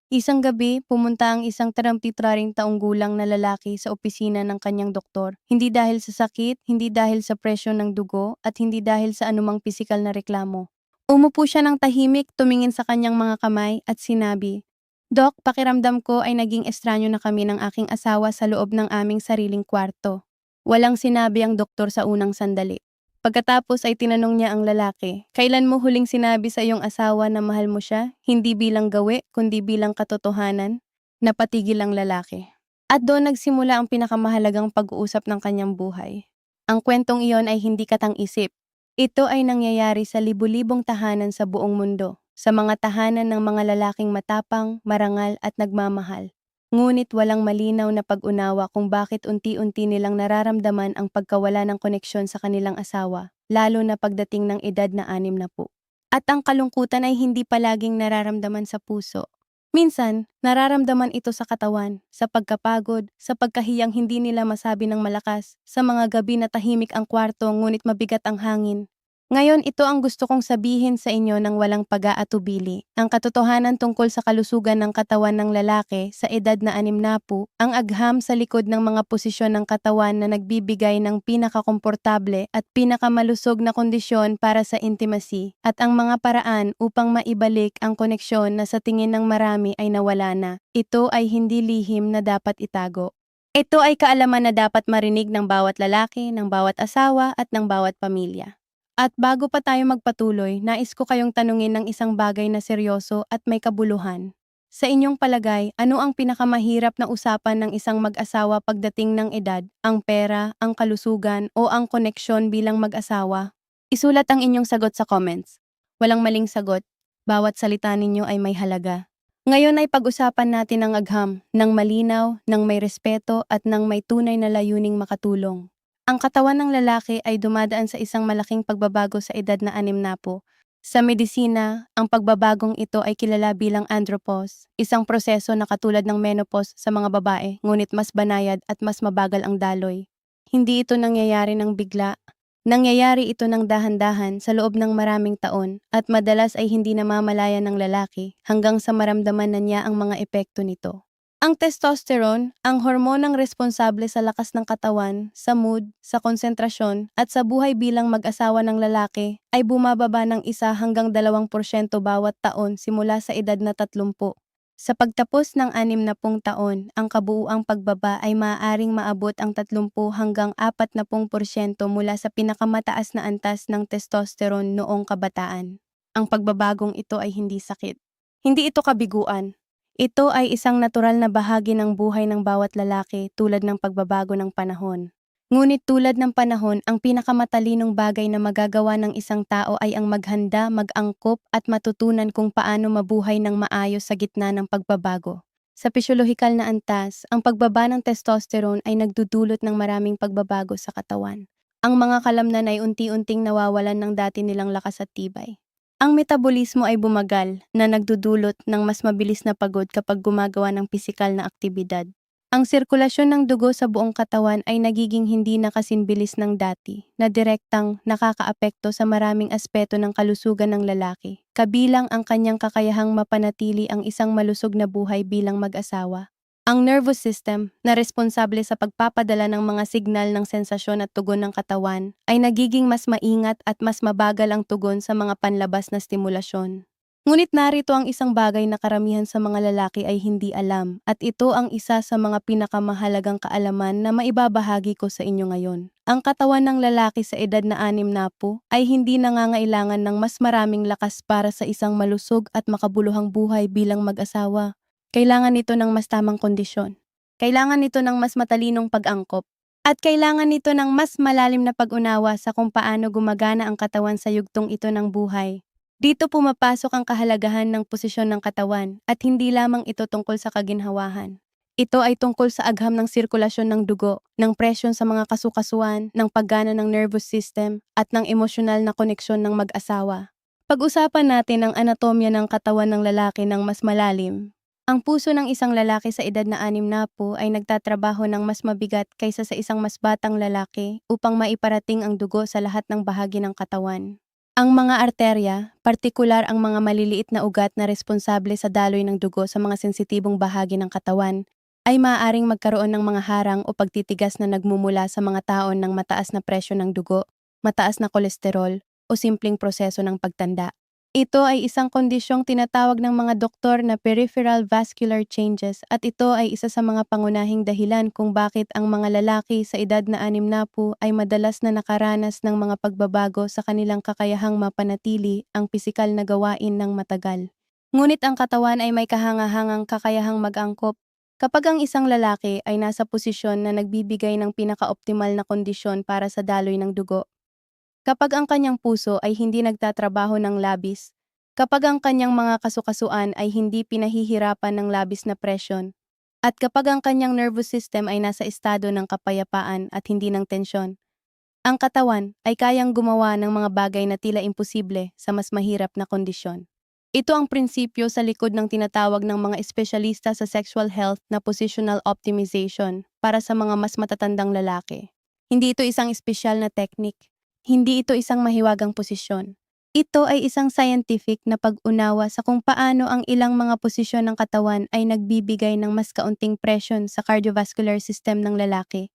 Isang gabi, pumunta ang isang 33 taong gulang na lalaki sa opisina ng kanyang doktor. Hindi dahil sa sakit, hindi dahil sa presyo ng dugo, at hindi dahil sa anumang pisikal na reklamo. Umupo siya ng tahimik, tumingin sa kanyang mga kamay at sinabi, "Dok, pakiramdam ko ay naging estranyo na kami ng aking asawa sa loob ng aming sariling kwarto." Walang sinabi ang doktor sa unang sandali. Pagkatapos ay tinanong niya ang lalaki, "Kailan mo huling sinabi sa iyong asawa na mahal mo siya, hindi bilang gawi, kundi bilang katotohanan?" Napatigil ang lalaki. At doon nagsimula ang pinakamahalagang pag-uusap ng kanyang buhay. Ang kwentong iyon ay hindi katang-isip. Ito ay nangyayari sa libu-libong tahanan sa buong mundo, sa mga tahanan ng mga lalaking matapang, marangal at nagmamahal. Ngunit walang malinaw na pag-unawa kung bakit unti-unti nilang nararamdaman ang pagkawala ng koneksyon sa kanilang asawa, lalo na pagdating ng edad na 60. At ang kalungkutan ay hindi palaging nararamdaman sa puso. Minsan, nararamdaman ito sa katawan, sa pagkapagod, sa pagkahiyang hindi nila masabi ng malakas, sa mga gabi na tahimik ang kwarto ngunit mabigat ang hangin. Ngayon, ito ang gusto kong sabihin sa inyo ng walang pag-aatubili. Ang katotohanan tungkol sa kalusugan ng katawan ng lalaki sa edad na 60, ang agham sa likod ng mga posisyon ng katawan na nagbibigay ng pinakakomportable at pinakamalusog na kondisyon para sa intimacy, at ang mga paraan upang maibalik ang koneksyon na sa tingin ng marami ay nawala na. Ito ay hindi lihim na dapat itago. Ito ay kaalaman na dapat marinig ng bawat lalaki, ng bawat asawa at ng bawat pamilya. At bago pa tayo magpatuloy, nais ko kayong tanungin ng isang bagay na seryoso at may kabuluhan. Sa inyong palagay, ano ang pinakamahirap na usapan ng isang mag-asawa pagdating ng edad, ang pera, ang kalusugan, o ang koneksyon bilang mag-asawa? Isulat ang inyong sagot sa comments. Walang maling sagot. Bawat salita ninyo ay may halaga. Ngayon ay pag-usapan natin ang agham, ng malinaw, ng may respeto at ng may tunay na layuning makatulong. Ang katawan ng lalaki ay dumadaan sa isang malaking pagbabago sa edad na 60. Sa medisina, ang pagbabagong ito ay kilala bilang andropause, isang proseso na katulad ng menopause sa mga babae, ngunit mas banayad at mas mabagal ang daloy. Hindi ito nangyayari ng bigla. Nangyayari ito ng dahan-dahan sa loob ng maraming taon, at madalas ay hindi namamalayan ng lalaki hanggang sa maramdaman na niya ang mga epekto nito. Ang testosterone, ang hormonang responsable sa lakas ng katawan, sa mood, sa konsentrasyon, at sa buhay bilang mag-asawa ng lalaki, ay bumababa ng 1 hanggang 2% bawat taon simula sa edad na 30. Sa pagtapos ng 60 taon, ang kabuuang pagbaba ay maaaring maabot ang 30 hanggang 40% mula sa pinakamataas na antas ng testosterone noong kabataan. Ang pagbabagong ito ay hindi sakit. Hindi ito kabiguan. Ito ay isang natural na bahagi ng buhay ng bawat lalaki, tulad ng pagbabago ng panahon. Ngunit tulad ng panahon, ang pinakamatalinong bagay na magagawa ng isang tao ay ang maghanda, mag-angkop at matutunan kung paano mabuhay ng maayos sa gitna ng pagbabago. Sa pisyolohikal na antas, ang pagbaba ng testosterone ay nagdudulot ng maraming pagbabago sa katawan. Ang mga kalamnan ay unti-unting nawawalan ng dati nilang lakas at tibay. Ang metabolismo ay bumagal, na nagdudulot ng mas mabilis na pagod kapag gumagawa ng pisikal na aktibidad. Ang sirkulasyon ng dugo sa buong katawan ay nagiging hindi na kasinbilis ng dati, na direktang nakakaapekto sa maraming aspeto ng kalusugan ng lalaki, kabilang ang kanyang kakayahang mapanatili ang isang malusog na buhay bilang mag-asawa. Ang nervous system, na responsable sa pagpapadala ng mga signal ng sensasyon at tugon ng katawan, ay nagiging mas maingat at mas mabagal ang tugon sa mga panlabas na stimulasyon. Ngunit narito ang isang bagay na karamihan sa mga lalaki ay hindi alam, at ito ang isa sa mga pinakamahalagang kaalaman na maibabahagi ko sa inyo ngayon. Ang katawan ng lalaki sa edad na 60 ay hindi nangangailangan ng mas maraming lakas para sa isang malusog at makabuluhang buhay bilang mag-asawa. Kailangan nito ng mas tamang kondisyon. Kailangan nito ng mas matalinong pag-angkop. At kailangan nito ng mas malalim na pag-unawa sa kung paano gumagana ang katawan sa yugtong ito ng buhay. Dito pumapasok ang kahalagahan ng posisyon ng katawan, at hindi lamang ito tungkol sa kaginhawahan. Ito ay tungkol sa agham ng sirkulasyon ng dugo, ng presyon sa mga kasukasuan, ng paggana ng nervous system, at ng emosyonal na koneksyon ng mag-asawa. Pag-usapan natin ang anatomya ng katawan ng lalaki ng mas malalim. Ang puso ng isang lalaki sa edad na 60 ay nagtatrabaho ng mas mabigat kaysa sa isang mas batang lalaki upang maiparating ang dugo sa lahat ng bahagi ng katawan. Ang mga arterya, partikular ang mga maliliit na ugat na responsable sa daloy ng dugo sa mga sensitibong bahagi ng katawan, ay maaaring magkaroon ng mga harang o pagtitigas na nagmumula sa mga taon ng mataas na presyo ng dugo, mataas na kolesterol, o simpleng proseso ng pagtanda. Ito ay isang kondisyong tinatawag ng mga doktor na peripheral vascular changes at ito ay isa sa mga pangunahing dahilan kung bakit ang mga lalaki sa edad na 60 ay madalas na nakaranas ng mga pagbabago sa kanilang kakayahang mapanatili ang pisikal na gawain ng matagal. Ngunit ang katawan ay may kahangahangang kakayahang mag-angkop. Kapag ang isang lalaki ay nasa posisyon na nagbibigay ng pinaka-optimal na kondisyon para sa daloy ng dugo, kapag ang kanyang puso ay hindi nagtatrabaho ng labis, kapag ang kanyang mga kasukasuan ay hindi pinahihirapan ng labis na presyon, at kapag ang kanyang nervous system ay nasa estado ng kapayapaan at hindi ng tensyon, ang katawan ay kayang gumawa ng mga bagay na tila imposible sa mas mahirap na kondisyon. Ito ang prinsipyo sa likod ng tinatawag ng mga espesyalista sa sexual health na positional optimization para sa mga mas matatandang lalaki. Hindi ito isang espesyal na technique. Hindi ito isang mahiwagang posisyon. Ito ay isang scientific na pag-unawa sa kung paano ang ilang mga posisyon ng katawan ay nagbibigay ng mas kaunting presyon sa cardiovascular system ng lalaki,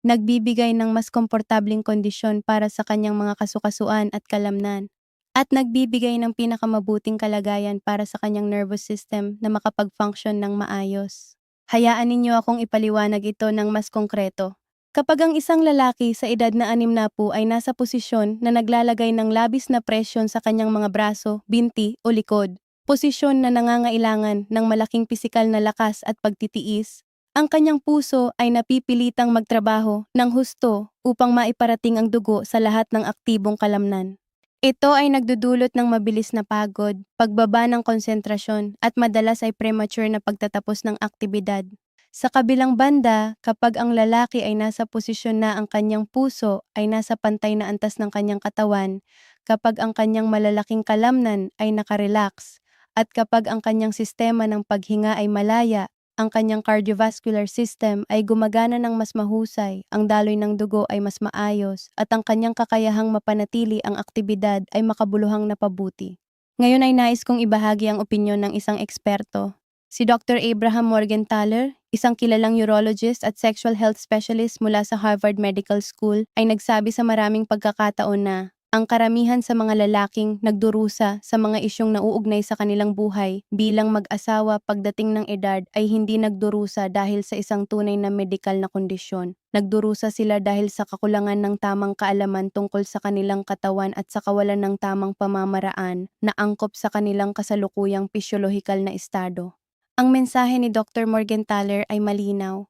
nagbibigay ng mas komportabling kondisyon para sa kanyang mga kasukasuan at kalamnan, at nagbibigay ng pinakamabuting kalagayan para sa kanyang nervous system na makapag-function ng maayos. Hayaan ninyo akong ipaliwanag ito ng mas konkreto. Kapag ang isang lalaki sa edad na 60 ay nasa posisyon na naglalagay ng labis na presyon sa kanyang mga braso, binti o likod, posisyon na nangangailangan ng malaking pisikal na lakas at pagtitiis, ang kanyang puso ay napipilitang magtrabaho ng husto upang maiparating ang dugo sa lahat ng aktibong kalamnan. Ito ay nagdudulot ng mabilis na pagod, pagbaba ng konsentrasyon at madalas ay premature na pagtatapos ng aktibidad. Sa kabilang banda, kapag ang lalaki ay nasa posisyon na ang kanyang puso ay nasa pantay na antas ng kanyang katawan, kapag ang kanyang malalaking kalamnan ay nakarelax, at kapag ang kanyang sistema ng paghinga ay malaya, ang kanyang cardiovascular system ay gumagana ng mas mahusay, ang daloy ng dugo ay mas maayos, at ang kanyang kakayahang mapanatili ang aktibidad ay makabuluhang napabuti. Ngayon ay nais kong ibahagi ang opinyon ng isang eksperto. Si Dr. Abraham Morgenthaler, isang kilalang urologist at sexual health specialist mula sa Harvard Medical School, ay nagsabi sa maraming pagkakataon na ang karamihan sa mga lalaking nagdurusa sa mga isyong nauugnay sa kanilang buhay bilang mag-asawa pagdating ng edad ay hindi nagdurusa dahil sa isang tunay na medikal na kondisyon. Nagdurusa sila dahil sa kakulangan ng tamang kaalaman tungkol sa kanilang katawan at sa kawalan ng tamang pamamaraan na angkop sa kanilang kasalukuyang pisyolohikal na estado. Ang mensahe ni Dr. Morgenthaler ay malinaw.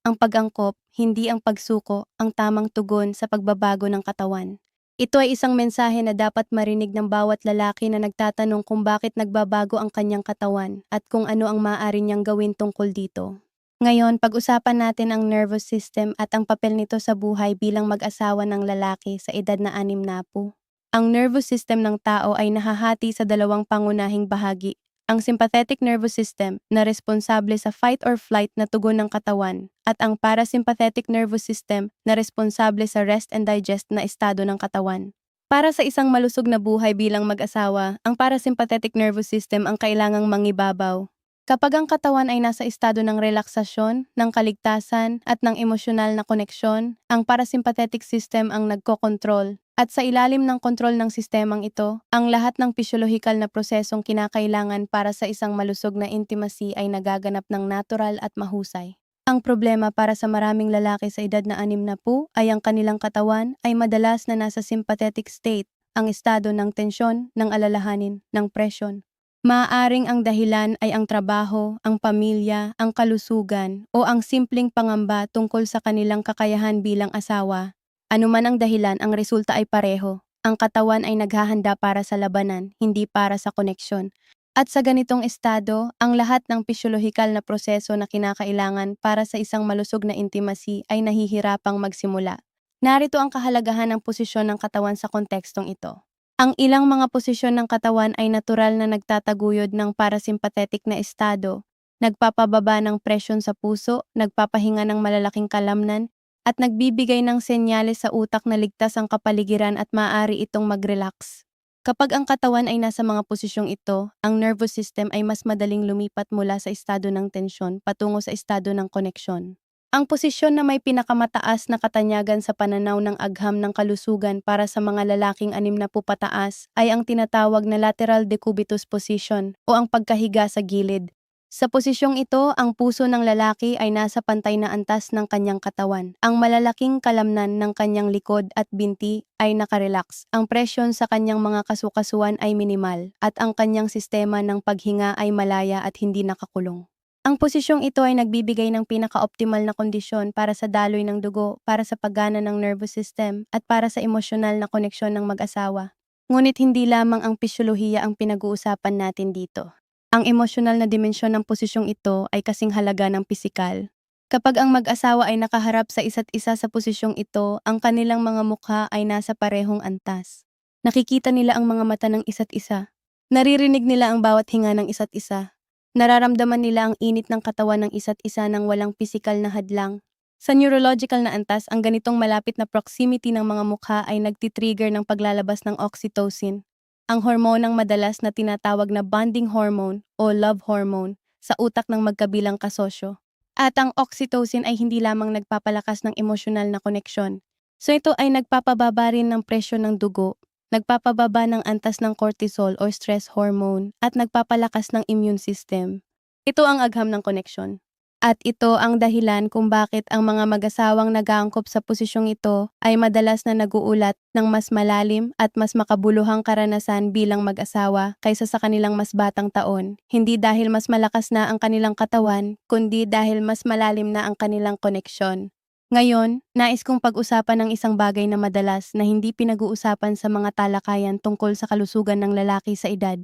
Ang pag-angkop, hindi ang pagsuko, ang tamang tugon sa pagbabago ng katawan. Ito ay isang mensahe na dapat marinig ng bawat lalaki na nagtatanong kung bakit nagbabago ang kanyang katawan at kung ano ang maaari niyang gawin tungkol dito. Ngayon, pag-usapan natin ang nervous system at ang papel nito sa buhay bilang mag-asawa ng lalaki sa edad na 60. Ang nervous system ng tao ay nahahati sa dalawang pangunahing bahagi. Ang sympathetic nervous system na responsable sa fight or flight na tugon ng katawan at ang parasympathetic nervous system na responsable sa rest and digest na estado ng katawan. Para sa isang malusog na buhay bilang mag-asawa, ang parasympathetic nervous system ang kailangang mangibabaw. Kapag ang katawan ay nasa estado ng relaksasyon, ng kaligtasan at ng emosyonal na koneksyon, ang parasympathetic system ang nagkokontrol. At sa ilalim ng kontrol ng sistemang ito, ang lahat ng pisyolohikal na prosesong kinakailangan para sa isang malusog na intimacy ay nagaganap ng natural at mahusay. Ang problema para sa maraming lalaki sa edad na 60 ay ang kanilang katawan ay madalas na nasa sympathetic state, ang estado ng tensyon, ng alalahanin, ng presyon. Maaaring ang dahilan ay ang trabaho, ang pamilya, ang kalusugan, o ang simpleng pangamba tungkol sa kanilang kakayahan bilang asawa. Ano man ang dahilan, ang resulta ay pareho. Ang katawan ay naghahanda para sa labanan, hindi para sa koneksyon. At sa ganitong estado, ang lahat ng pisyolohikal na proseso na kinakailangan para sa isang malusog na intimacy ay nahihirapang magsimula. Narito ang kahalagahan ng posisyon ng katawan sa kontekstong ito. Ang ilang mga posisyon ng katawan ay natural na nagtataguyod ng parasympathetic na estado, nagpapababa ng presyon sa puso, nagpapahinga ng malalaking kalamnan, at nagbibigay ng senyales sa utak na ligtas ang kapaligiran at maaari itong mag-relax. Kapag ang katawan ay nasa mga posisyong ito, ang nervous system ay mas madaling lumipat mula sa estado ng tensyon patungo sa estado ng koneksyon. Ang posisyon na may pinakamataas na katanyagan sa pananaw ng agham ng kalusugan para sa mga lalaking 60 pataas ay ang tinatawag na lateral decubitus position o ang pagkahiga sa gilid. Sa posisyong ito, ang puso ng lalaki ay nasa pantay na antas ng kanyang katawan. Ang malalaking kalamnan ng kanyang likod at binti ay nakarelax. Ang presyon sa kanyang mga kasukasuan ay minimal at ang kanyang sistema ng paghinga ay malaya at hindi nakakulong. Ang posisyong ito ay nagbibigay ng pinaka-optimal na kondisyon para sa daloy ng dugo, para sa paggana ng nervous system, at para sa emosyonal na koneksyon ng mag-asawa. Ngunit hindi lamang ang pisyolohiya ang pinag-uusapan natin dito. Ang emosyonal na dimensyon ng posisyong ito ay kasing halaga ng pisikal. Kapag ang mag-asawa ay nakaharap sa isa't isa sa posisyong ito, ang kanilang mga mukha ay nasa parehong antas. Nakikita nila ang mga mata ng isa't isa. Naririnig nila ang bawat hinga ng isa't isa. Nararamdaman nila ang init ng katawan ng isa't isa nang walang pisikal na hadlang. Sa neurological na antas, ang ganitong malapit na proximity ng mga mukha ay nagtitrigger ng paglalabas ng oxytocin, ang hormonang madalas na tinatawag na bonding hormone o love hormone sa utak ng magkabilang kasosyo. At ang oxytocin ay hindi lamang nagpapalakas ng emosyonal na koneksyon. So ito ay nagpapababa rin ng presyo ng dugo, nagpapababa ng antas ng cortisol o stress hormone, at nagpapalakas ng immune system. Ito ang agham ng koneksyon. At ito ang dahilan kung bakit ang mga mag-asawang nag-aangkop sa posisyong ito ay madalas na naguulat ng mas malalim at mas makabuluhang karanasan bilang mag-asawa kaysa sa kanilang mas batang taon. Hindi dahil mas malakas na ang kanilang katawan, kundi dahil mas malalim na ang kanilang koneksyon. Ngayon, nais kong pag-usapan ng isang bagay na madalas na hindi pinag-uusapan sa mga talakayan tungkol sa kalusugan ng lalaki sa edad.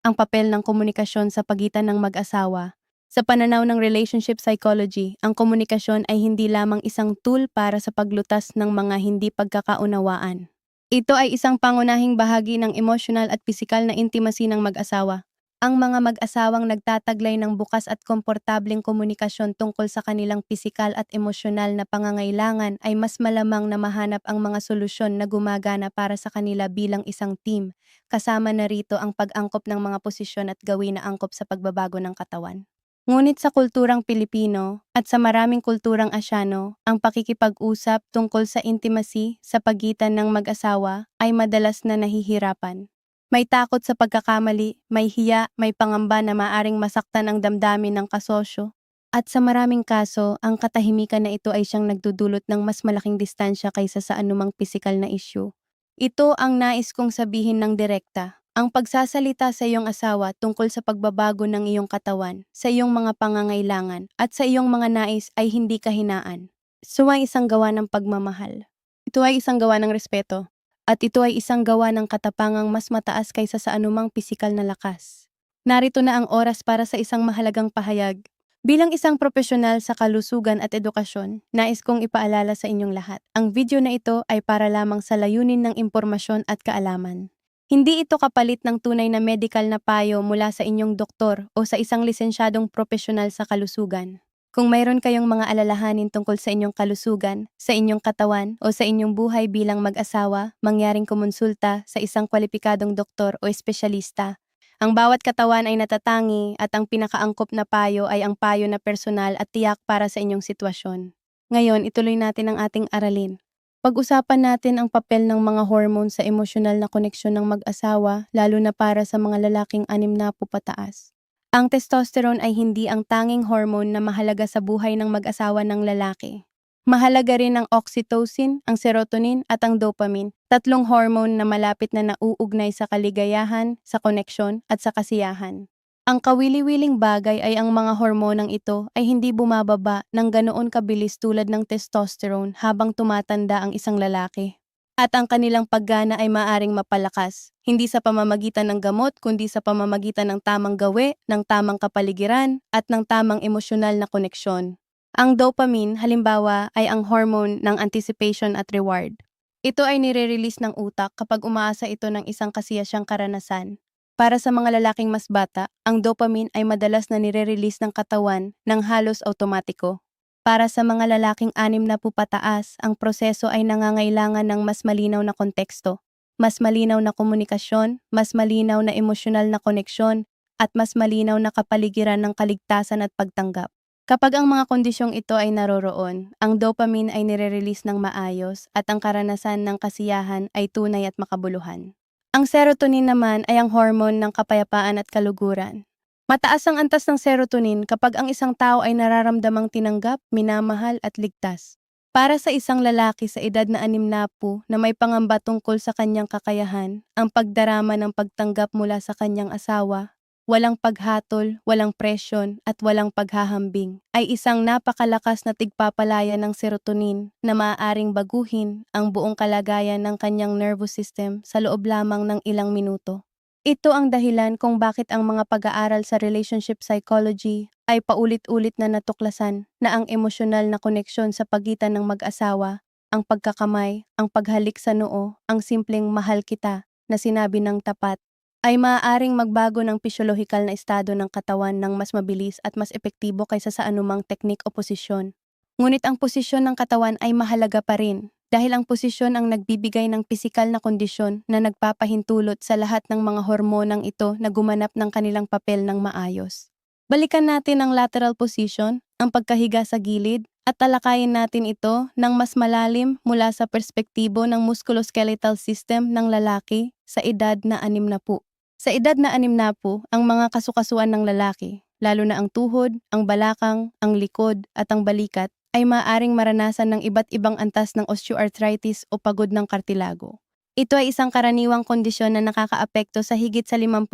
Ang papel ng komunikasyon sa pagitan ng mag-asawa. Sa pananaw ng relationship psychology, ang komunikasyon ay hindi lamang isang tool para sa paglutas ng mga hindi pagkakaunawaan. Ito ay isang pangunahing bahagi ng emotional at pisikal na intimacy ng mag-asawa. Ang mga mag-asawang nagtataglay ng bukas at komportableng komunikasyon tungkol sa kanilang pisikal at emosyonal na pangangailangan ay mas malamang na mahanap ang mga solusyon na gumagana para sa kanila bilang isang team, kasama na rito ang pag-angkop ng mga posisyon at gawin na angkop sa pagbabago ng katawan. Ngunit sa kulturang Pilipino at sa maraming kulturang Asyano, ang pakikipag-usap tungkol sa intimacy sa pagitan ng mag-asawa ay madalas na nahihirapan. May takot sa pagkakamali, may hiya, may pangamba na maaring masaktan ang damdamin ng kasosyo. At sa maraming kaso, ang katahimikan na ito ay siyang nagdudulot ng mas malaking distansya kaysa sa anumang pisikal na issue. Ito ang nais kong sabihin ng direkta. Ang pagsasalita sa iyong asawa tungkol sa pagbabago ng iyong katawan, sa iyong mga pangangailangan, at sa iyong mga nais ay hindi kahinaan. Ito ay isang gawa ng pagmamahal. Ito ay isang gawa ng respeto. At ito ay isang gawa ng katapangang mas mataas kaysa sa anumang pisikal na lakas. Narito na ang oras para sa isang mahalagang pahayag. Bilang isang profesional sa kalusugan at edukasyon, nais kong ipaalala sa inyong lahat. Ang video na ito ay para lamang sa layunin ng impormasyon at kaalaman. Hindi ito kapalit ng tunay na medical na payo mula sa inyong doktor o sa isang lisensyadong profesional sa kalusugan. Kung mayroon kayong mga alalahanin tungkol sa inyong kalusugan, sa inyong katawan o sa inyong buhay bilang mag-asawa, mangyaring kumonsulta sa isang kwalipikadong doktor o espesyalista. Ang bawat katawan ay natatangi at ang pinakaangkop na payo ay ang payo na personal at tiyak para sa inyong sitwasyon. Ngayon, ituloy natin ang ating aralin. Pag-usapan natin ang papel ng mga hormone sa emosyonal na koneksyon ng mag-asawa, lalo na para sa mga lalaking 60 pataas. Ang testosterone ay hindi ang tanging hormone na mahalaga sa buhay ng mag-asawa ng lalaki. Mahalaga rin ang oxytocin, ang serotonin at ang dopamine, tatlong hormone na malapit na nauugnay sa kaligayahan, sa koneksyon at sa kasiyahan. Ang kawili-wiling bagay ay ang mga hormonang ito ay hindi bumababa ng ganoon kabilis tulad ng testosterone habang tumatanda ang isang lalaki. At ang kanilang paggana ay maaring mapalakas, hindi sa pamamagitan ng gamot kundi sa pamamagitan ng tamang gawi, ng tamang kapaligiran, at ng tamang emosyonal na koneksyon. Ang dopamine, halimbawa, ay ang hormone ng anticipation at reward. Ito ay nire-release ng utak kapag umaasa ito ng isang kasiyasyang karanasan. Para sa mga lalaking mas bata, ang dopamine ay madalas na nire-release ng katawan ng halos automatiko. Para sa mga lalaking 60 pataas, ang proseso ay nangangailangan ng mas malinaw na konteksto. mas malinaw na komunikasyon, mas malinaw na emosyonal na koneksyon, at mas malinaw na kapaligiran ng kaligtasan at pagtanggap. Kapag ang mga kondisyong ito ay naroroon, ang dopamine ay nire-release ng maayos at ang karanasan ng kasiyahan ay tunay at makabuluhan. Ang serotonin naman ay ang hormone ng kapayapaan at kaluguran. Mataas ang antas ng serotonin kapag ang isang tao ay nararamdamang tinanggap, minamahal at ligtas. Para sa isang lalaki sa edad na 60 na may pangamba tungkol sa kanyang kakayahan, ang pagdarama ng pagtanggap mula sa kanyang asawa, walang paghatol, walang presyon at walang paghahambing, ay isang napakalakas na tigpapalaya ng serotonin na maaaring baguhin ang buong kalagayan ng kanyang nervous system sa loob lamang ng ilang minuto. Ito ang dahilan kung bakit ang mga pag-aaral sa relationship psychology ay paulit-ulit na natuklasan na ang emosyonal na koneksyon sa pagitan ng mag-asawa, ang pagkakamay, ang paghalik sa noo, ang simpleng mahal kita na sinabi ng tapat, ay maaaring magbago ng pisyolohikal na estado ng katawan ng mas mabilis at mas epektibo kaysa sa anumang teknik o posisyon. Ngunit ang posisyon ng katawan ay mahalaga pa rin dahil ang posisyon ang nagbibigay ng pisikal na kondisyon na nagpapahintulot sa lahat ng mga hormonang ito na gumanap ng kanilang papel ng maayos. Balikan natin ang lateral position, ang pagkahiga sa gilid, at talakayin natin ito ng mas malalim mula sa perspektibo ng musculoskeletal system ng lalaki sa edad na 60. Sa edad na 60, ang mga kasukasuan ng lalaki, lalo na ang tuhod, ang balakang, ang likod, at ang balikat, ay maaaring maranasan ng iba't ibang antas ng osteoarthritis o pagod ng kartilago. Ito ay isang karaniwang kondisyon na nakakaapekto sa higit sa 50%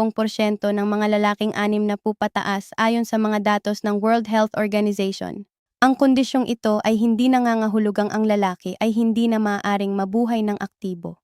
ng mga lalaking 60 pataas ayon sa mga datos ng World Health Organization. Ang kondisyong ito ay hindi nangangahulugang ang lalaki ay hindi na maaaring mabuhay ng aktibo.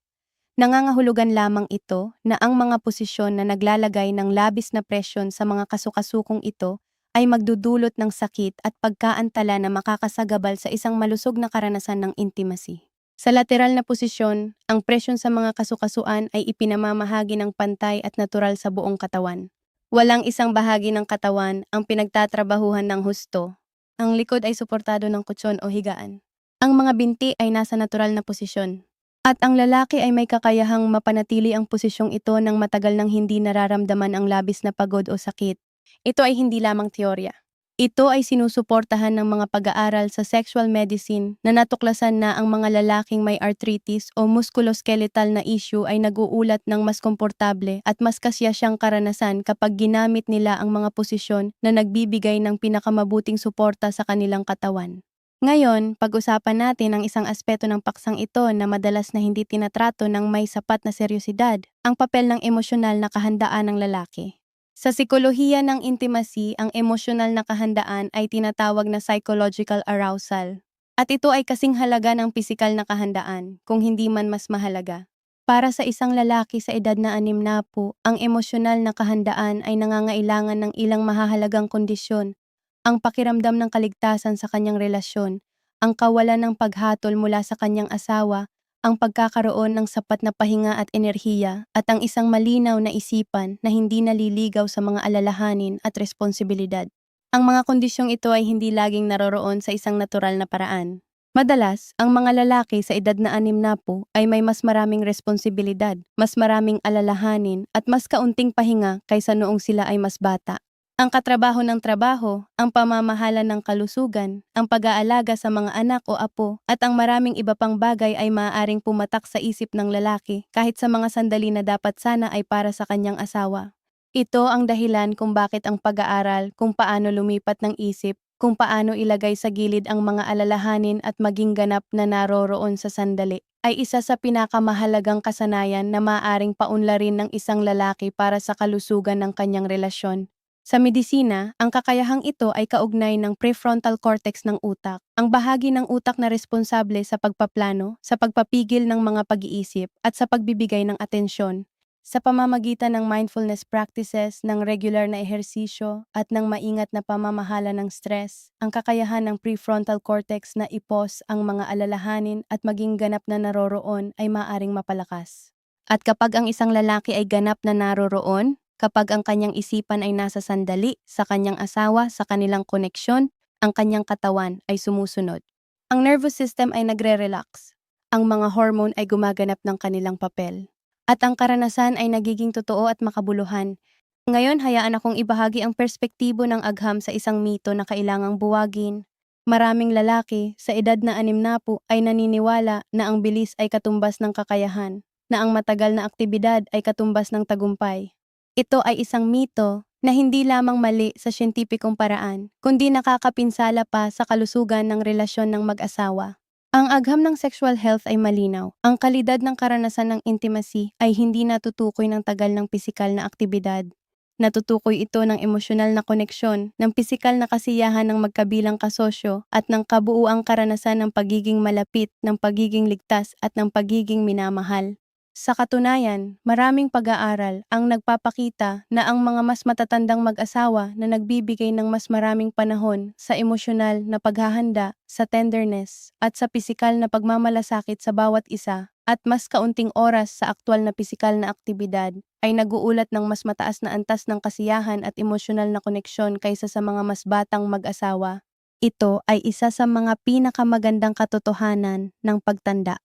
Nangangahulugan lamang ito na ang mga posisyon na naglalagay ng labis na presyon sa mga kasukasukong ito ay magdudulot ng sakit at pagkaantala na makakasagabal sa isang malusog na karanasan ng intimacy. Sa lateral na posisyon, ang presyon sa mga kasukasuan ay ipinamamahagi ng pantay at natural sa buong katawan. Walang isang bahagi ng katawan ang pinagtatrabahuhan ng husto. Ang likod ay suportado ng kutsyon o higaan. Ang mga binti ay nasa natural na posisyon. At ang lalaki ay may kakayahang mapanatili ang posisyong ito ng matagal nang hindi nararamdaman ang labis na pagod o sakit. Ito ay hindi lamang teorya. Ito ay sinusuportahan ng mga pag-aaral sa sexual medicine na natuklasan na ang mga lalaking may arthritis o musculoskeletal na issue ay nag-uulat ng mas komportable at mas kasiyasyang karanasan kapag ginamit nila ang mga posisyon na nagbibigay ng pinakamabuting suporta sa kanilang katawan. Ngayon, pag-usapan natin ang isang aspeto ng paksang ito na madalas na hindi tinatrato ng may sapat na seryosidad, ang papel ng emosyonal na kahandaan ng lalaki. Sa sikolohiya ng intimacy, ang emosyonal na kahandaan ay tinatawag na psychological arousal. At ito ay kasing halaga ng pisikal na kahandaan, kung hindi man mas mahalaga. Para sa isang lalaki sa edad na 60, ang emosyonal na kahandaan ay nangangailangan ng ilang mahahalagang kondisyon: ang pakiramdam ng kaligtasan sa kanyang relasyon, ang kawalan ng paghatol mula sa kanyang asawa, ang pagkakaroon ng sapat na pahinga at enerhiya, at ang isang malinaw na isipan na hindi naliligaw sa mga alalahanin at responsibilidad. Ang mga kondisyong ito ay hindi laging naroroon sa isang natural na paraan. Madalas, ang mga lalaki sa edad na 60 ay may mas maraming responsibilidad, mas maraming alalahanin, at mas kaunting pahinga kaysa noong sila ay mas bata. Ang katrabaho ng trabaho, ang pamamahala ng kalusugan, ang pag-aalaga sa mga anak o apo, at ang maraming iba pang bagay ay maaaring pumatak sa isip ng lalaki kahit sa mga sandali na dapat sana ay para sa kanyang asawa. Ito ang dahilan kung bakit ang pag-aaral kung paano lumipat ng isip, kung paano ilagay sa gilid ang mga alalahanin at maging ganap na naroroon sa sandali, ay isa sa pinakamahalagang kasanayan na maaaring paunlarin ng isang lalaki para sa kalusugan ng kanyang relasyon. Sa medisina, ang kakayahang ito ay kaugnay ng prefrontal cortex ng utak, ang bahagi ng utak na responsable sa pagpaplano, sa pagpapigil ng mga pag-iisip, at sa pagbibigay ng atensyon. Sa pamamagitan ng mindfulness practices, ng regular na ehersisyo, at ng maingat na pamamahala ng stress, ang kakayahan ng prefrontal cortex na ipos ang mga alalahanin at maging ganap na naroroon ay maaring mapalakas. At kapag ang isang lalaki ay ganap na naroroon, kapag ang kanyang isipan ay nasa sandali, sa kanyang asawa, sa kanilang koneksyon, ang kanyang katawan ay sumusunod. Ang nervous system ay nagre-relax. Ang mga hormone ay gumaganap ng kanilang papel. at ang karanasan ay nagiging totoo at makabuluhan. Ngayon, hayaan akong ibahagi ang perspektibo ng agham sa isang mito na kailangang buwagin. Maraming lalaki sa edad na 60 ay naniniwala na ang bilis ay katumbas ng kakayahan, na ang matagal na aktibidad ay katumbas ng tagumpay. Ito ay isang mito na hindi lamang mali sa siyentipikong paraan, kundi nakakapinsala pa sa kalusugan ng relasyon ng mag-asawa. Ang agham ng sexual health ay malinaw. Ang kalidad ng karanasan ng intimacy ay hindi natutukoy ng tagal ng pisikal na aktibidad. Natutukoy ito ng emosyonal na koneksyon, ng pisikal na kasiyahan ng magkabilang kasosyo at ng kabuuang karanasan ng pagiging malapit, ng pagiging ligtas at ng pagiging minamahal. Sa katunayan, maraming pag-aaral ang nagpapakita na ang mga mas matatandang mag-asawa na nagbibigay ng mas maraming panahon sa emosyonal na paghahanda, sa tenderness, at sa pisikal na pagmamalasakit sa bawat isa, at mas kaunting oras sa aktwal na pisikal na aktibidad, ay naguulat ng mas mataas na antas ng kasiyahan at emosyonal na koneksyon kaysa sa mga mas batang mag-asawa. Ito ay isa sa mga pinakamagandang katotohanan ng pagtanda.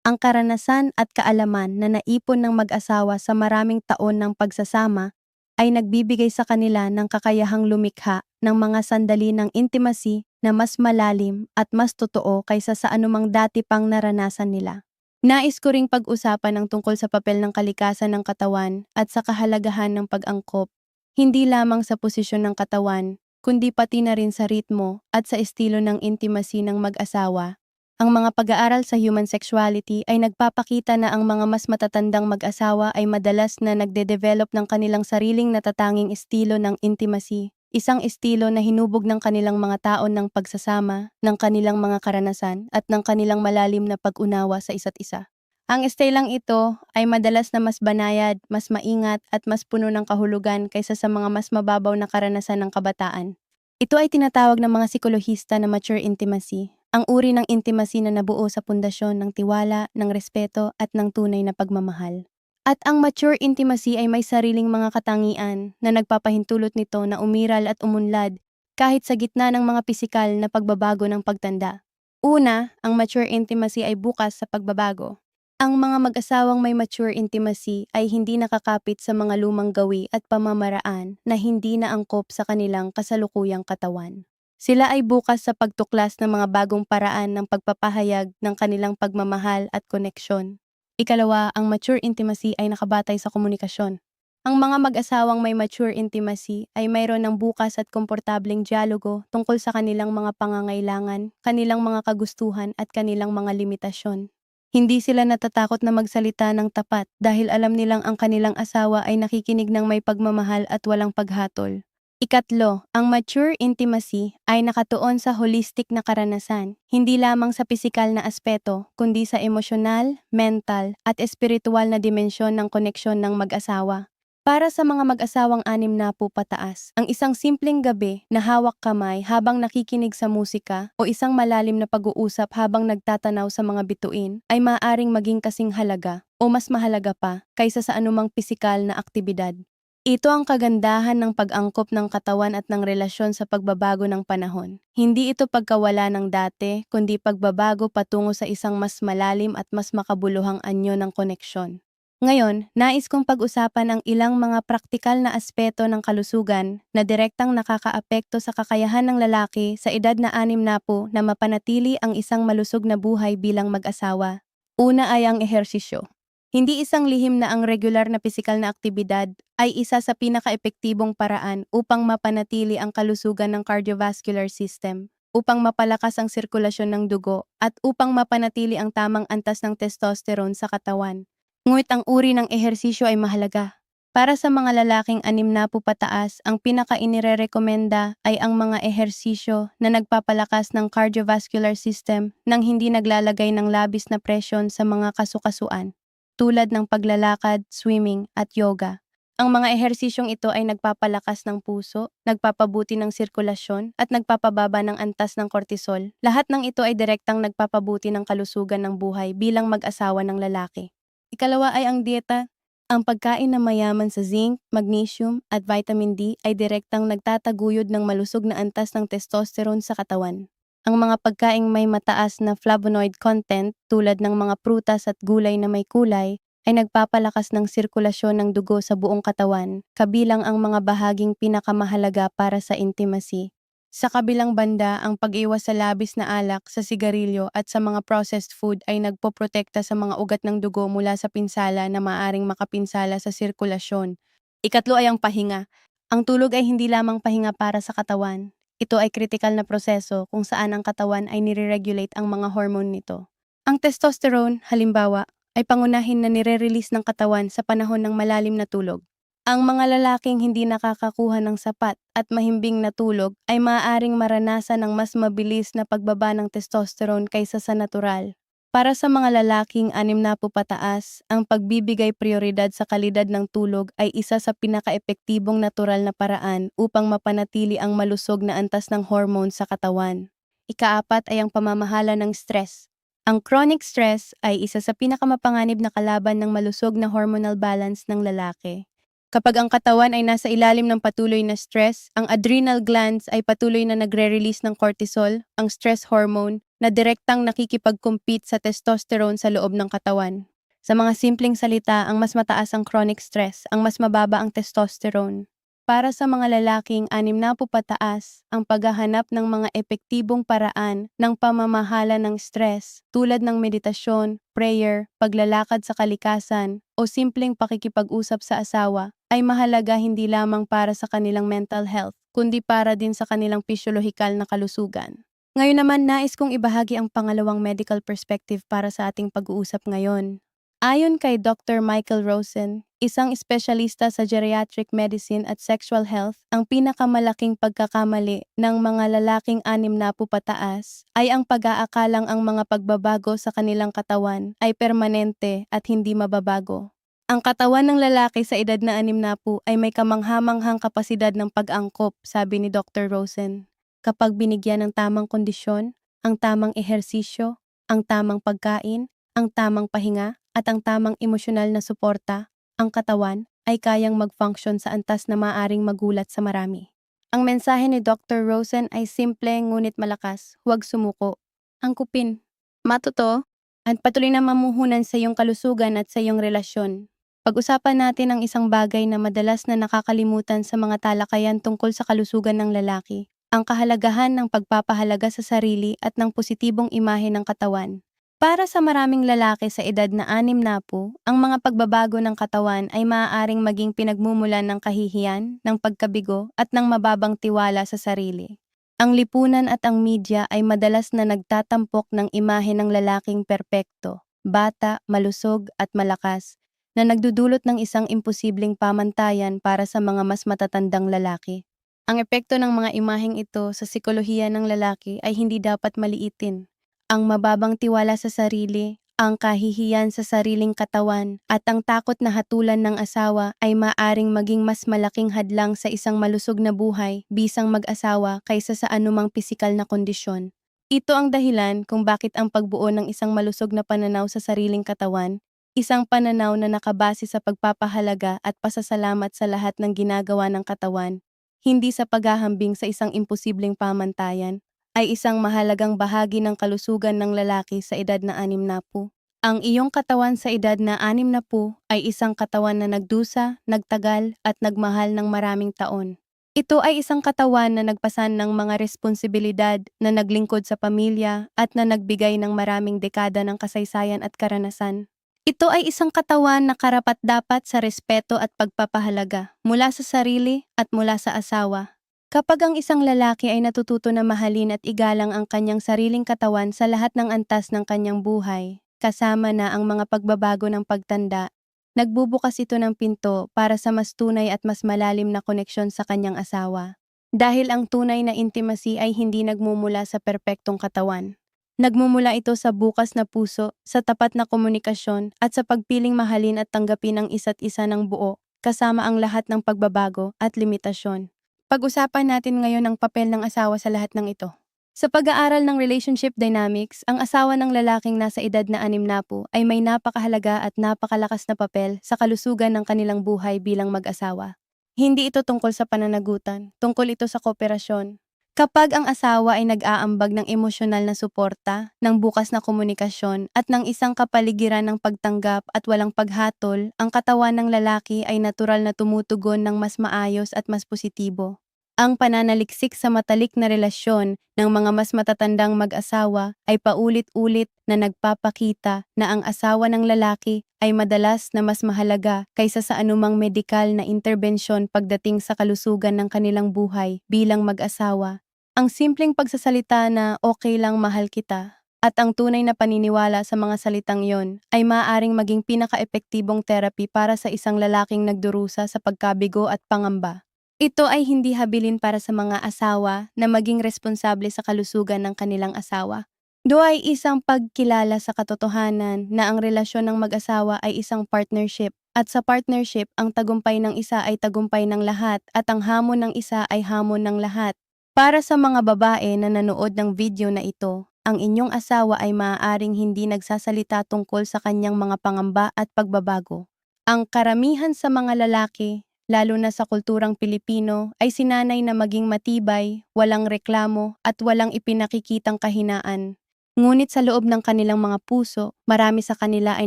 Ang karanasan at kaalaman na naipon ng mag-asawa sa maraming taon ng pagsasama ay nagbibigay sa kanila ng kakayahang lumikha ng mga sandali ng intimacy na mas malalim at mas totoo kaysa sa anumang dati pang naranasan nila. Nais ko ring pag-usapan ang tungkol sa papel ng kalikasan ng katawan at sa kahalagahan ng pag-angkop, hindi lamang sa posisyon ng katawan, kundi pati na rin sa ritmo at sa estilo ng intimacy ng mag-asawa. Ang mga pag-aaral sa human sexuality ay nagpapakita na ang mga mas matatandang mag-asawa ay madalas na nagde-develop ng kanilang sariling natatanging estilo ng intimacy, isang estilo na hinubog ng kanilang mga taon ng pagsasama, ng kanilang mga karanasan, at ng kanilang malalim na pag-unawa sa isa't isa. Ang estilang ito ay madalas na mas banayad, mas maingat, at mas puno ng kahulugan kaysa sa mga mas mababaw na karanasan ng kabataan. Ito ay tinatawag ng mga psikolohista na mature intimacy, ang uri ng intimacy na nabuo sa pundasyon ng tiwala, ng respeto at ng tunay na pagmamahal. At ang mature intimacy ay may sariling mga katangian na nagpapahintulot nito na umiral at umunlad kahit sa gitna ng mga pisikal na pagbabago ng pagtanda. Una, ang mature intimacy ay bukas sa pagbabago. Ang mga mag-asawang may mature intimacy ay hindi nakakapit sa mga lumang gawi at pamamaraan na hindi naangkop sa kanilang kasalukuyang katawan. Sila ay bukas sa pagtuklas ng mga bagong paraan ng pagpapahayag ng kanilang pagmamahal at koneksyon. Ikalawa, ang mature intimacy ay nakabatay sa komunikasyon. Ang mga mag-asawang may mature intimacy ay mayroon ng bukas at komportableng dialogo tungkol sa kanilang mga pangangailangan, kanilang mga kagustuhan at kanilang mga limitasyon. Hindi sila natatakot na magsalita ng tapat dahil alam nilang ang kanilang asawa ay nakikinig ng may pagmamahal at walang paghatol. Ikatlo, ang mature intimacy ay nakatuon sa holistic na karanasan, hindi lamang sa pisikal na aspeto, kundi sa emosyonal, mental, at espiritual na dimensyon ng koneksyon ng mag-asawa. Para sa mga mag-asawang 60 pataas, ang isang simpleng gabi na hawak kamay habang nakikinig sa musika o isang malalim na pag-uusap habang nagtatanaw sa mga bituin ay maaaring maging kasing halaga o mas mahalaga pa kaysa sa anumang pisikal na aktibidad. Ito ang kagandahan ng pag-angkop ng katawan at ng relasyon sa pagbabago ng panahon. Hindi ito pagkawala ng dati, kundi pagbabago patungo sa isang mas malalim at mas makabuluhang anyo ng koneksyon. Ngayon, nais kong pag-usapan ang ilang mga praktikal na aspeto ng kalusugan na direktang nakakaapekto sa kakayahan ng lalaki sa edad na 60 na mapanatili ang isang malusog na buhay bilang mag-asawa. Una ay ang ehersisyo. Hindi isang lihim na ang regular na pisikal na aktibidad ay isa sa pinaka-epektibong paraan upang mapanatili ang kalusugan ng cardiovascular system, upang mapalakas ang sirkulasyon ng dugo, at upang mapanatili ang tamang antas ng testosterone sa katawan. Ngunit ang uri ng ehersisyo ay mahalaga. Para sa mga lalaking 60 pataas, ang pinaka-inirerekomenda ay ang mga ehersisyo na nagpapalakas ng cardiovascular system nang hindi naglalagay ng labis na presyon sa mga kasukasuan, tulad ng paglalakad, swimming, at yoga. Ang mga ehersisyong ito ay nagpapalakas ng puso, nagpapabuti ng sirkulasyon, at nagpapababa ng antas ng cortisol. Lahat ng ito ay direktang nagpapabuti ng kalusugan ng buhay bilang mag-asawa ng lalaki. Ikalawa ay ang dieta. Ang pagkain na mayaman sa zinc, magnesium, at vitamin D ay direktang nagtataguyod ng malusog na antas ng testosterone sa katawan. Ang mga pagkaing may mataas na flavonoid content tulad ng mga prutas at gulay na may kulay ay nagpapalakas ng sirkulasyon ng dugo sa buong katawan, kabilang ang mga bahaging pinakamahalaga para sa intimacy. Sa kabilang banda, ang pag-iwas sa labis na alak, sa sigarilyo at sa mga processed food ay nagpoprotekta sa mga ugat ng dugo mula sa pinsala na maaring makapinsala sa sirkulasyon. Ikatlo ay ang pahinga. Ang tulog ay hindi lamang pahinga para sa katawan. Ito ay kritikal na proseso kung saan ang katawan ay nire-regulate ang mga hormone nito. Ang testosterone, halimbawa, ay pangunahin na nire-release ng katawan sa panahon ng malalim na tulog. Ang mga lalaking hindi nakakakuha ng sapat at mahimbing na tulog ay maaaring maranasan ng mas mabilis na pagbaba ng testosterone kaysa sa natural. Para sa mga lalaking 60 pataas, ang pagbibigay prioridad sa kalidad ng tulog ay isa sa pinakaepektibong natural na paraan upang mapanatili ang malusog na antas ng hormone sa katawan. Ikaapat ay ang pamamahala ng stress. Ang chronic stress ay isa sa pinakamapanganib na kalaban ng malusog na hormonal balance ng lalaki. Kapag ang katawan ay nasa ilalim ng patuloy na stress, ang adrenal glands ay patuloy na nagre-release ng cortisol, ang stress hormone, na direktang nakikipag-compete sa testosterone sa loob ng katawan. Sa mga simpleng salita, ang mas mataas ang chronic stress, ang mas mababa ang testosterone. Para sa mga lalaking 60 pataas, ang paghahanap ng mga epektibong paraan ng pamamahala ng stress tulad ng meditasyon, prayer, paglalakad sa kalikasan, o simpleng pakikipag-usap sa asawa ay mahalaga hindi lamang para sa kanilang mental health, kundi para din sa kanilang pisyolohikal na kalusugan. Ngayon naman, nais kong ibahagi ang pangalawang medical perspective para sa ating pag-uusap ngayon. Ayon kay Dr. Michael Rosen, isang espesyalista sa geriatric medicine at sexual health, ang pinakamalaking pagkakamali ng mga lalaking 60 pataas ay ang pag-aakalang ang mga pagbabago sa kanilang katawan ay permanente at hindi mababago. Ang katawan ng lalaki sa edad na 60 ay may kamanghamanghang kapasidad ng pag-angkop, sabi ni Dr. Rosen. Kapag binigyan ng tamang kondisyon, ang tamang ehersisyo, ang tamang pagkain, ang tamang pahinga, at ang tamang emosyonal na suporta, ang katawan ay kayang mag-function sa antas na maaring magulat sa marami. Ang mensahe ni Dr. Rosen ay simple ngunit malakas, huwag sumuko. Angkupin, matuto, at patuloy na mamuhunan sa iyong kalusugan at sa iyong relasyon. Pag-usapan natin ang isang bagay na madalas na nakakalimutan sa mga talakayan tungkol sa kalusugan ng lalaki, ang kahalagahan ng pagpapahalaga sa sarili at ng positibong imahe ng katawan. Para sa maraming lalaki sa edad na 60, ang mga pagbabago ng katawan ay maaaring maging pinagmumulan ng kahihiyan, ng pagkabigo at ng mababang tiwala sa sarili. Ang lipunan at ang media ay madalas na nagtatampok ng imahe ng lalaking perpekto, bata, malusog at malakas, na nagdudulot ng isang imposibleng pamantayan para sa mga mas matatandang lalaki. Ang epekto ng mga imaheng ito sa sikolohiya ng lalaki ay hindi dapat maliitin. Ang mababang tiwala sa sarili, ang kahihiyan sa sariling katawan, at ang takot na hatulan ng asawa ay maaring maging mas malaking hadlang sa isang malusog na buhay bisang mag-asawa kaysa sa anumang pisikal na kondisyon. Ito ang dahilan kung bakit ang pagbuo ng isang malusog na pananaw sa sariling katawan, isang pananaw na nakabase sa pagpapahalaga at pasasalamat sa lahat ng ginagawa ng katawan, hindi sa paghahambing sa isang imposibleng pamantayan, ay isang mahalagang bahagi ng kalusugan ng lalaki sa edad na 60. Ang iyong katawan sa edad na 60 ay isang katawan na nagdusa, nagtagal at nagmahal ng maraming taon. Ito ay isang katawan na nagpasan ng mga responsibilidad, na naglingkod sa pamilya at na nagbigay ng maraming dekada ng kasaysayan at karanasan. Ito ay isang katawan na karapat-dapat sa respeto at pagpapahalaga mula sa sarili at mula sa asawa. Kapag ang isang lalaki ay natututo na mahalin at igalang ang kanyang sariling katawan sa lahat ng antas ng kanyang buhay, kasama na ang mga pagbabago ng pagtanda, nagbubukas ito ng pinto para sa mas tunay at mas malalim na koneksyon sa kanyang asawa. Dahil ang tunay na intimacy ay hindi nagmumula sa perpektong katawan. Nagmumula ito sa bukas na puso, sa tapat na komunikasyon, at sa pagpiling mahalin at tanggapin ang isa't isa ng buo, kasama ang lahat ng pagbabago at limitasyon. Pag-usapan natin ngayon ang papel ng asawa sa lahat ng ito. Sa pag-aaral ng relationship dynamics, ang asawa ng lalaking nasa edad na 60 ay may napakahalaga at napakalakas na papel sa kalusugan ng kanilang buhay bilang mag-asawa. Hindi ito tungkol sa pananagutan, tungkol ito sa kooperasyon. Kapag ang asawa ay nag-aambag ng emosyonal na suporta, ng bukas na komunikasyon at ng isang kapaligiran ng pagtanggap at walang paghatol, ang katawan ng lalaki ay natural na tumutugon ng mas maayos at mas positibo. Ang pananaliksik sa matalik na relasyon ng mga mas matatandang mag-asawa ay paulit-ulit na nagpapakita na ang asawa ng lalaki ay madalas na mas mahalaga kaysa sa anumang medikal na interbensyon pagdating sa kalusugan ng kanilang buhay bilang mag-asawa. Ang simpleng pagsasalita na okay lang, mahal kita, at ang tunay na paniniwala sa mga salitang yon ay maaaring maging pinaka-epektibong therapy para sa isang lalaking nagdurusa sa pagkabigo at pangamba. Ito ay hindi habilin para sa mga asawa na maging responsable sa kalusugan ng kanilang asawa. Ito ay isang pagkilala sa katotohanan na ang relasyon ng mag-asawa ay isang partnership, at sa partnership ang tagumpay ng isa ay tagumpay ng lahat at ang hamon ng isa ay hamon ng lahat. Para sa mga babae na nanood ng video na ito, ang inyong asawa ay maaaring hindi nagsasalita tungkol sa kanyang mga pangamba at pagbabago. Ang karamihan sa mga lalaki, lalo na sa kulturang Pilipino, ay sinanay na maging matibay, walang reklamo at walang ipinakikitang kahinaan. Ngunit sa loob ng kanilang mga puso, marami sa kanila ay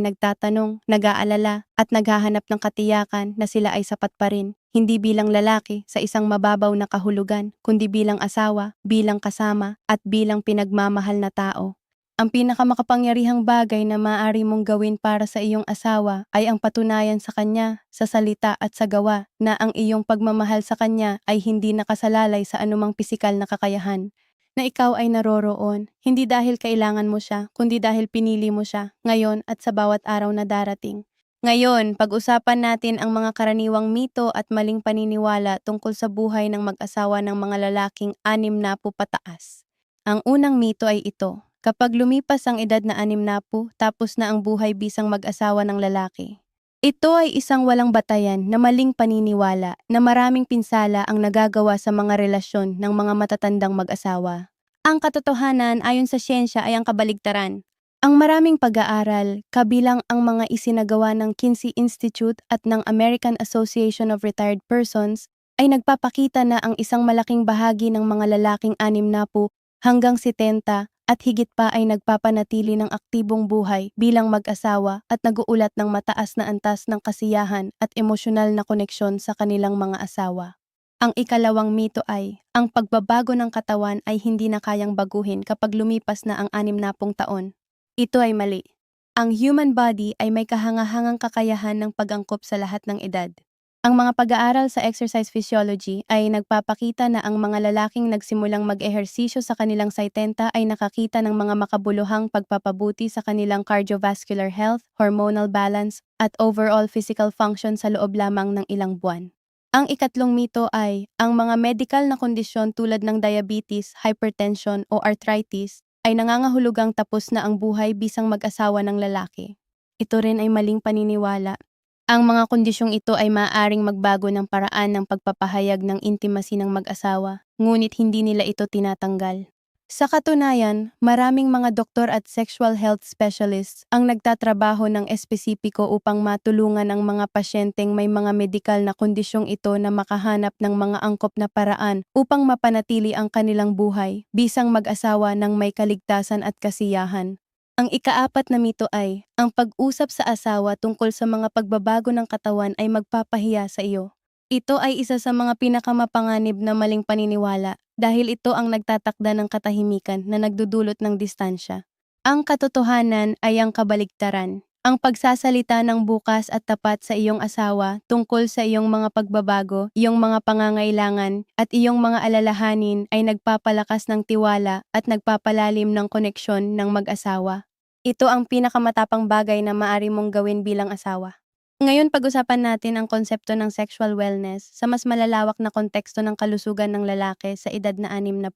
nagtatanong, nag-aalala at naghahanap ng katiyakan na sila ay sapat pa rin, hindi bilang lalaki sa isang mababaw na kahulugan, kundi bilang asawa, bilang kasama at bilang pinagmamahal na tao. Ang pinakamakapangyarihang bagay na maaari mong gawin para sa iyong asawa ay ang patunayan sa kanya, sa salita at sa gawa, na ang iyong pagmamahal sa kanya ay hindi nakasalalay sa anumang pisikal na kakayahan. Na ikaw ay naroroon, hindi dahil kailangan mo siya, kundi dahil pinili mo siya, ngayon at sa bawat araw na darating. Ngayon, pag-usapan natin ang mga karaniwang mito at maling paniniwala tungkol sa buhay ng mag-asawa ng mga lalaking 60 pataas. Ang unang mito ay ito: kapag lumipas ang edad na 60, tapos na ang buhay bisang mag-asawa ng lalaki. Ito ay isang walang batayan na maling paniniwala na maraming pinsala ang nagagawa sa mga relasyon ng mga matatandang mag-asawa. Ang katotohanan ayon sa siyensya ay ang kabaligtaran. Ang maraming pag-aaral, kabilang ang mga isinagawa ng Kinsey Institute at ng American Association of Retired Persons, ay nagpapakita na ang isang malaking bahagi ng mga lalaking 60 hanggang 70 at higit pa ay nagpapanatili ng aktibong buhay bilang mag-asawa at nag-uulat ng mataas na antas ng kasiyahan at emosyonal na koneksyon sa kanilang mga asawa. Ang ikalawang mito ay, ang pagbabago ng katawan ay hindi na kayang baguhin kapag lumipas na ang 60 taon. Ito ay mali. Ang human body ay may kahangahangang kakayahan ng pag-angkop sa lahat ng edad. Ang mga pag-aaral sa exercise physiology ay nagpapakita na ang mga lalaking nagsimulang mag-ehersisyo sa kanilang 70 ay nakakita ng mga makabuluhang pagpapabuti sa kanilang cardiovascular health, hormonal balance, at overall physical function sa loob lamang ng ilang buwan. Ang ikatlong mito ay, ang mga medical na kondisyon tulad ng diabetes, hypertension o arthritis ay nangangahulugang tapos na ang buhay bisang mag-asawa ng lalaki. Ito rin ay maling paniniwala. Ang mga kondisyong ito ay maaaring magbago ng paraan ng pagpapahayag ng intimacy ng mag-asawa, ngunit hindi nila ito tinatanggal. Sa katunayan, maraming mga doktor at sexual health specialists ang nagtatrabaho ng espesipiko upang matulungan ang mga pasyenteng may mga medikal na kondisyong ito na makahanap ng mga angkop na paraan upang mapanatili ang kanilang buhay bisang mag-asawa ng may kaligtasan at kasiyahan. Ang ikaapat na mito ay, ang pag-usap sa asawa tungkol sa mga pagbabago ng katawan ay magpapahiya sa iyo. Ito ay isa sa mga pinakamapanganib na maling paniniwala dahil ito ang nagtatakda ng katahimikan na nagdudulot ng distansya. Ang katotohanan ay ang kabaligtaran. Ang pagsasalita ng bukas at tapat sa iyong asawa tungkol sa iyong mga pagbabago, iyong mga pangangailangan at iyong mga alalahanin ay nagpapalakas ng tiwala at nagpapalalim ng koneksyon ng mag-asawa. Ito ang pinakamatapang bagay na maaari mong gawin bilang asawa. Ngayon pag-usapan natin ang konsepto ng sexual wellness sa mas malalawak na konteksto ng kalusugan ng lalaki sa edad na 60.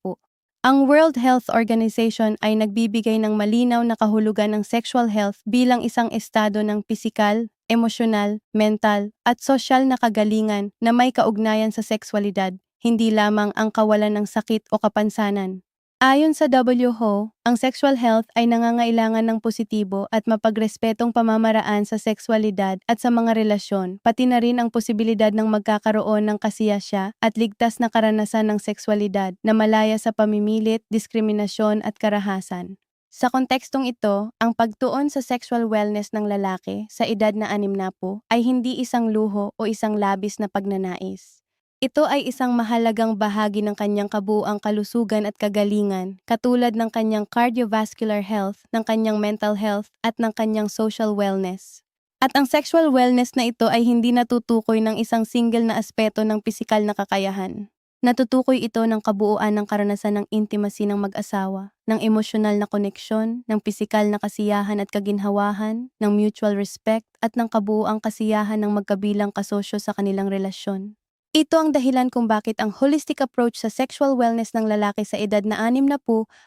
Ang World Health Organization ay nagbibigay ng malinaw na kahulugan ng sexual health bilang isang estado ng pisikal, emosyonal, mental, at sosyal na kagalingan na may kaugnayan sa sexualidad, hindi lamang ang kawalan ng sakit o kapansanan. Ayon sa WHO, ang sexual health ay nangangailangan ng positibo at mapagrespetong pamamaraan sa sexualidad at sa mga relasyon, pati na rin ang posibilidad ng magkakaroon ng kasiyasya at ligtas na karanasan ng sexualidad na malaya sa pamimilit, diskriminasyon at karahasan. Sa kontekstong ito, ang pagtuon sa sexual wellness ng lalaki sa edad na 60 ay hindi isang luho o isang labis na pagnanais. Ito ay isang mahalagang bahagi ng kanyang kabuuang kalusugan at kagalingan, katulad ng kanyang cardiovascular health, ng kanyang mental health, at ng kanyang social wellness. At ang sexual wellness na ito ay hindi natutukoy ng isang single na aspeto ng pisikal na kakayahan. Natutukoy ito ng kabuuan ng karanasan ng intimacy ng mag-asawa, ng emosyonal na koneksyon, ng pisikal na kasiyahan at kaginhawahan, ng mutual respect, at ng kabuuang kasiyahan ng magkabilang kasosyo sa kanilang relasyon. Ito ang dahilan kung bakit ang holistic approach sa sexual wellness ng lalaki sa edad na 60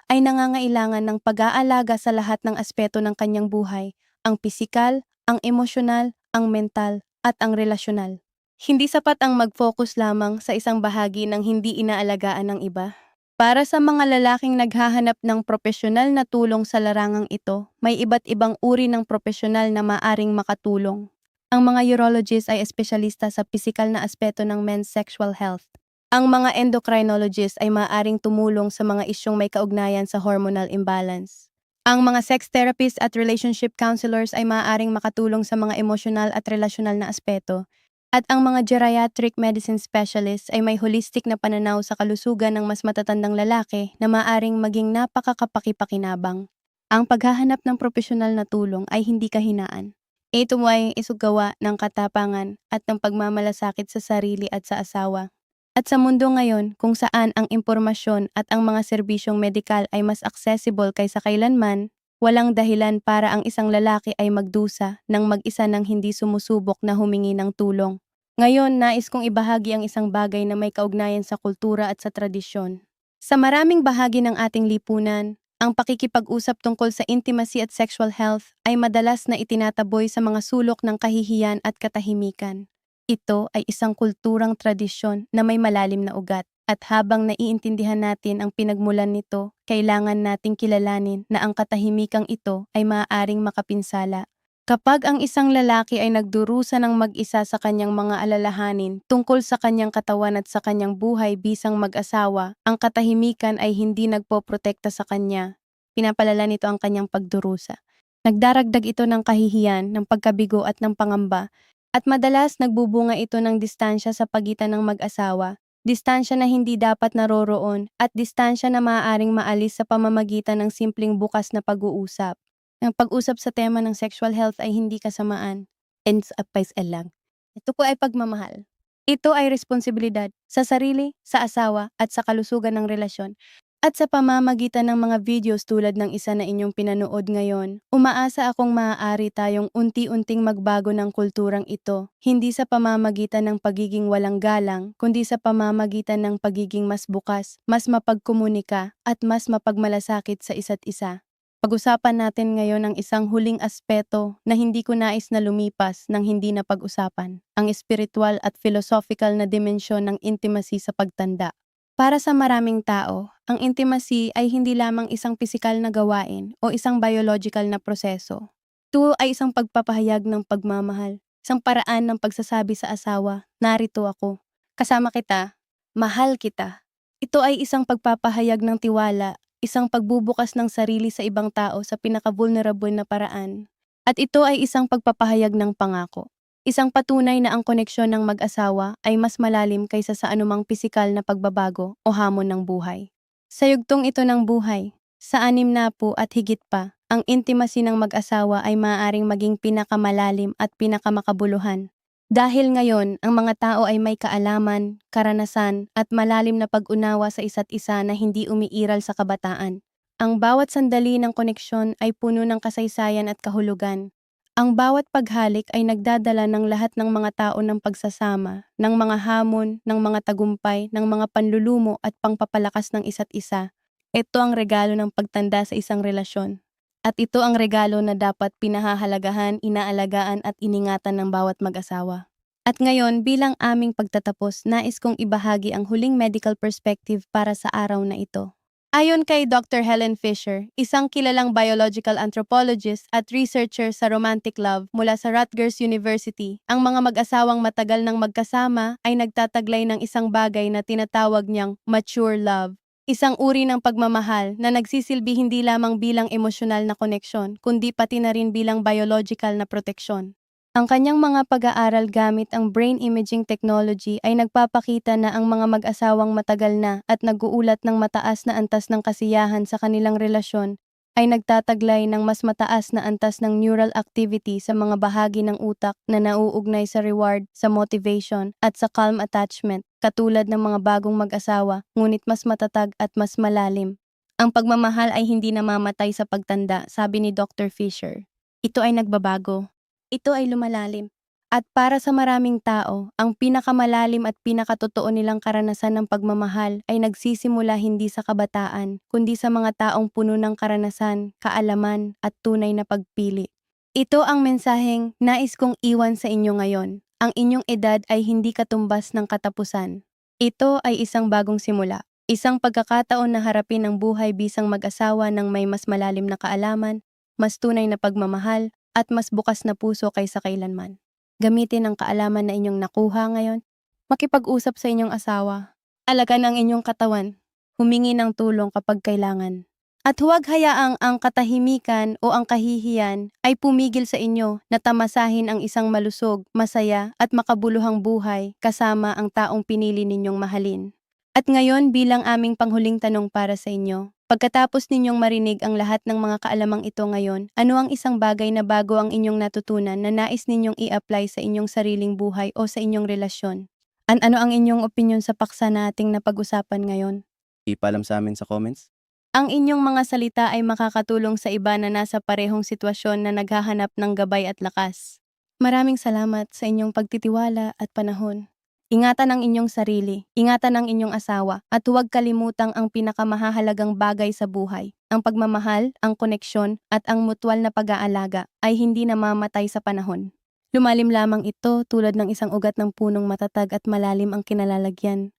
ay nangangailangan ng pag-aalaga sa lahat ng aspeto ng kanyang buhay, ang pisikal, ang emosyonal, ang mental, at ang relasyonal. Hindi sapat ang mag-focus lamang sa isang bahagi ng hindi inaalagaan ng iba. Para sa mga lalaking naghahanap ng propesyonal na tulong sa larangang ito, may iba't ibang uri ng propesyonal na maaring makatulong. Ang mga urologist ay espesyalista sa pisikal na aspeto ng men's sexual health. Ang mga endocrinologist ay maaaring tumulong sa mga isyong may kaugnayan sa hormonal imbalance. Ang mga sex therapists at relationship counselors ay maaaring makatulong sa mga emosyonal at relasyonal na aspeto. At ang mga geriatric medicine specialists ay may holistic na pananaw sa kalusugan ng mas matatandang lalaki na maaaring maging napakakapakipakinabang. Ang paghahanap ng propesyonal na tulong ay hindi kahinaan. Ito mo ay isugawa ng katapangan at ng pagmamalasakit sa sarili at sa asawa. At sa mundo ngayon kung saan ang impormasyon at ang mga serbisyong medikal ay mas accessible kaysa kailanman, walang dahilan para ang isang lalaki ay magdusa ng mag-isa ng hindi sumusubok na humingi ng tulong. Ngayon, nais kong ibahagi ang isang bagay na may kaugnayan sa kultura at sa tradisyon. Sa maraming bahagi ng ating lipunan, ang pakikipag-usap tungkol sa intimacy at sexual health ay madalas na itinataboy sa mga sulok ng kahihiyan at katahimikan. Ito ay isang kulturang tradisyon na may malalim na ugat at habang naiintindihan natin ang pinagmulan nito, kailangan nating kilalanin na ang katahimikang ito ay maaaring makapinsala. Kapag ang isang lalaki ay nagdurusa ng mag-isa sa kanyang mga alalahanin tungkol sa kanyang katawan at sa kanyang buhay bisang mag-asawa, ang katahimikan ay hindi nagpoprotekta sa kanya. Pinapalala nito ang kanyang pagdurusa. Nagdaragdag ito ng kahihiyan, ng pagkabigo at ng pangamba, at madalas nagbubunga ito ng distansya sa pagitan ng mag-asawa, distansya na hindi dapat naroroon at distansya na maaaring maalis sa pamamagitan ng simpleng bukas na pag-uusap. Ang pag-usap sa tema ng sexual health ay hindi kasamaan. Ends up lang. Ito po ay pagmamahal. Ito ay responsibilidad sa sarili, sa asawa, at sa kalusugan ng relasyon. At sa pamamagitan ng mga videos tulad ng isa na inyong pinanood ngayon, umaasa akong maaari tayong unti-unting magbago ng kulturang ito, hindi sa pamamagitan ng pagiging walang galang, kundi sa pamamagitan ng pagiging mas bukas, mas mapagkomunika, at mas mapagmalasakit sa isa't isa. Pag-usapan natin ngayon ang isang huling aspeto na hindi ko nais na lumipas ng hindi na pag-usapan, ang espiritual at philosophical na dimensyon ng intimacy sa pagtanda. Para sa maraming tao, ang intimacy ay hindi lamang isang pisikal na gawain o isang biological na proseso. Ito ay isang pagpapahayag ng pagmamahal, isang paraan ng pagsasabi sa asawa, narito ako, kasama kita, mahal kita. Ito ay isang pagpapahayag ng tiwala, isang pagbubukas ng sarili sa ibang tao sa pinaka-vulnerable na paraan. At ito ay isang pagpapahayag ng pangako. Isang patunay na ang koneksyon ng mag-asawa ay mas malalim kaysa sa anumang pisikal na pagbabago o hamon ng buhay. Sa yugtong ito ng buhay, sa 60 at higit pa, ang intimacy ng mag-asawa ay maaaring maging pinakamalalim at pinakamakabuluhan. Dahil ngayon, ang mga tao ay may kaalaman, karanasan, at malalim na pag-unawa sa isa't isa na hindi umiiral sa kabataan. Ang bawat sandali ng koneksyon ay puno ng kasaysayan at kahulugan. Ang bawat paghalik ay nagdadala ng lahat ng mga tao ng pagsasama, ng mga hamon, ng mga tagumpay, ng mga panlulumo at pangpapalakas ng isa't isa. Ito ang regalo ng pagtanda sa isang relasyon. At ito ang regalo na dapat pinahahalagahan, inaalagaan at iningatan ng bawat mag-asawa. At ngayon, bilang aming pagtatapos, nais kong ibahagi ang huling medical perspective para sa araw na ito. Ayon kay Dr. Helen Fisher, isang kilalang biological anthropologist at researcher sa romantic love mula sa Rutgers University, ang mga mag-asawang matagal nang magkasama ay nagtataglay ng isang bagay na tinatawag niyang mature love. Isang uri ng pagmamahal na nagsisilbi hindi lamang bilang emosyonal na koneksyon, kundi pati na rin bilang biological na proteksyon. Ang kanyang mga pag-aaral gamit ang brain imaging technology ay nagpapakita na ang mga mag-asawang matagal na at nag-uulat ng mataas na antas ng kasiyahan sa kanilang relasyon ay nagtataglay ng mas mataas na antas ng neural activity sa mga bahagi ng utak na nauugnay sa reward, sa motivation, at sa calm attachment, katulad ng mga bagong mag-asawa, ngunit mas matatag at mas malalim. Ang pagmamahal ay hindi namamatay sa pagtanda, sabi ni Dr. Fisher. Ito ay nagbabago. Ito ay lumalalim. At para sa maraming tao, ang pinakamalalim at pinakatotoo nilang karanasan ng pagmamahal ay nagsisimula hindi sa kabataan, kundi sa mga taong puno ng karanasan, kaalaman, at tunay na pagpili. Ito ang mensaheng nais kong iwan sa inyo ngayon. Ang inyong edad ay hindi katumbas ng katapusan. Ito ay isang bagong simula. Isang pagkakataon na harapin ang buhay bisang mag-asawa ng may mas malalim na kaalaman, mas tunay na pagmamahal, at mas bukas na puso kaysa kailanman. Gamitin ang kaalaman na inyong nakuha ngayon. Makipag-usap sa inyong asawa. Alagaan ang inyong katawan. Humingi ng tulong kapag kailangan. At huwag hayaang ang katahimikan o ang kahihiyan ay pumigil sa inyo na tamasahin ang isang malusog, masaya at makabuluhang buhay kasama ang taong pinili ninyong mahalin. At ngayon bilang aming panghuling tanong para sa inyo, pagkatapos ninyong marinig ang lahat ng mga kaalamang ito ngayon, ano ang isang bagay na bago ang inyong natutunan na nais ninyong i-apply sa inyong sariling buhay o sa inyong relasyon? Ano ang inyong opinyon sa paksa na ating napag-usapan ngayon? Ipaalam sa amin sa comments. Ang inyong mga salita ay makakatulong sa iba na nasa parehong sitwasyon na naghahanap ng gabay at lakas. Maraming salamat sa inyong pagtitiwala at panahon. Ingatan ang inyong sarili, ingatan ang inyong asawa, at huwag kalimutang ang pinakamahalagang bagay sa buhay. Ang pagmamahal, ang koneksyon, at ang mutual na pag-aalaga ay hindi namamatay sa panahon. Lumalim lamang ito tulad ng isang ugat ng punong matatag at malalim ang kinalalagyan